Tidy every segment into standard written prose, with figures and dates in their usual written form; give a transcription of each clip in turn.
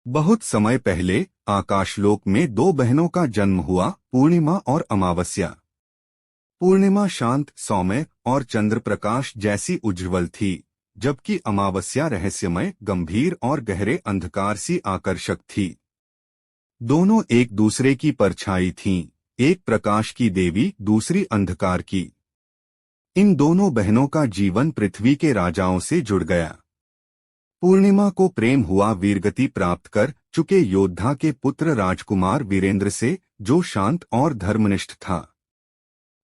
बहुत समय पहले आकाशलोक में दो बहनों का जन्म हुआ, पूर्णिमा और अमावस्या। पूर्णिमा शांत, सौम्य और चंद्र प्रकाश जैसी उज्ज्वल थी, जबकि अमावस्या रहस्यमय, गंभीर और गहरे अंधकार सी आकर्षक थी। दोनों एक दूसरे की परछाई थीं, एक प्रकाश की देवी, दूसरी अंधकार की। इन दोनों बहनों का जीवन पृथ्वी के राजाओं से जुड़ गया। पूर्णिमा को प्रेम हुआ वीरगति प्राप्त कर चुके योद्धा के पुत्र राजकुमार वीरेंद्र से, जो शांत और धर्मनिष्ठ था।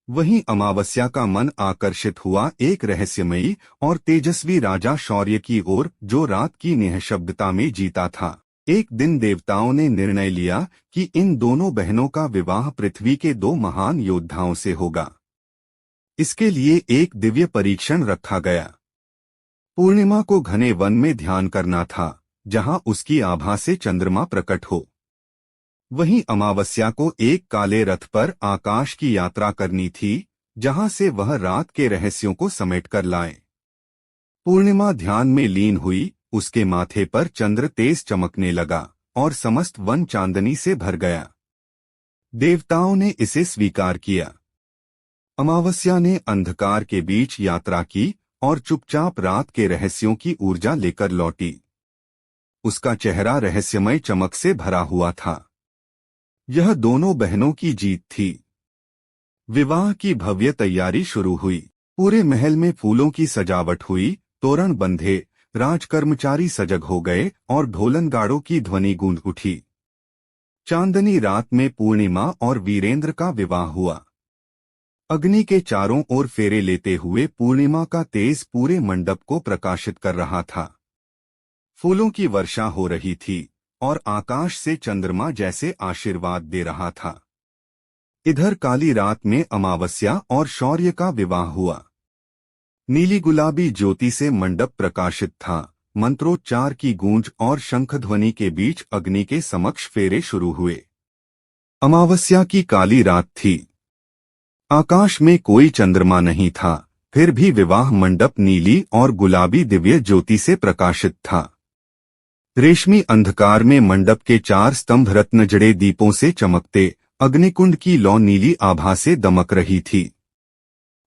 वहीं अमावस्या का मन आकर्षित हुआ एक रहस्यमयी और तेजस्वी राजा शौर्य की ओर, जो रात की निःशब्दता में जीता था। एक दिन देवताओं ने निर्णय लिया कि इन दोनों बहनों का विवाह पृथ्वी के दो महान योद्धाओं से होगा। इसके लिए एक दिव्य परीक्षण रखा गया। पूर्णिमा को घने वन में ध्यान करना था, जहां उसकी आभा से चंद्रमा प्रकट हो। वहीं अमावस्या को एक काले रथ पर आकाश की यात्रा करनी थी, जहां से वह रात के रहस्यों को समेटकर लाए। पूर्णिमा ध्यान में लीन हुई, उसके माथे पर चंद्र तेज चमकने लगा और समस्त वन चांदनी से भर गया। देवताओं ने इसे स्वीकार किया। अमावस्या ने अंधकार के बीच यात्रा की और चुपचाप रात के रहस्यों की ऊर्जा लेकर लौटी। उसका चेहरा रहस्यमय चमक से भरा हुआ था। यह दोनों बहनों की जीत थी। विवाह की भव्य तैयारी शुरू हुई। पूरे महल में फूलों की सजावट हुई, तोरण बंधे, राजकर्मचारी सजग हो गए और ढोलनगाड़ों की ध्वनि गूंज उठी। चांदनी रात में पूर्णिमा और वीरेंद्र का विवाह हुआ। अग्नि के चारों ओर फेरे लेते हुए पूर्णिमा का तेज पूरे मंडप को प्रकाशित कर रहा था। फूलों की वर्षा हो रही थी और आकाश से चंद्रमा जैसे आशीर्वाद दे रहा था। इधर काली रात में अमावस्या और शौर्य का विवाह हुआ। नीली गुलाबी ज्योति से मंडप प्रकाशित था। मंत्रोच्चार की गूंज और शंखध्वनि के बीच अग्नि के समक्ष फेरे शुरू हुए। अमावस्या की काली रात थी। आकाश में कोई चंद्रमा नहीं था, फिर भी विवाह मंडप नीली और गुलाबी दिव्य ज्योति से प्रकाशित था। रेशमी अंधकार में मंडप के चार स्तंभ रत्न जड़े दीपों से चमकते, अग्निकुंड की लौ नीली आभा से दमक रही थी।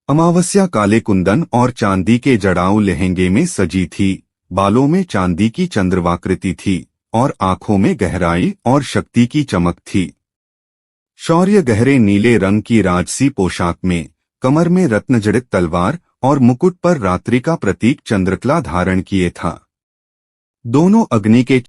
अमावस्या काले कुंदन और चांदी के जड़ाऊ लहंगे में सजी थी, बालों में चांदी की चंद्रवाकृति थी और आंखों में गहराई और शक्ति की चमक थी। शौर्य गहरे नीले रंग की राजसी पोशाक में, कमर में रत्नजड़ित तलवार और मुकुट पर रात्रि का प्रतीक चंद्रकला धारण किए था। दोनों अग्नि के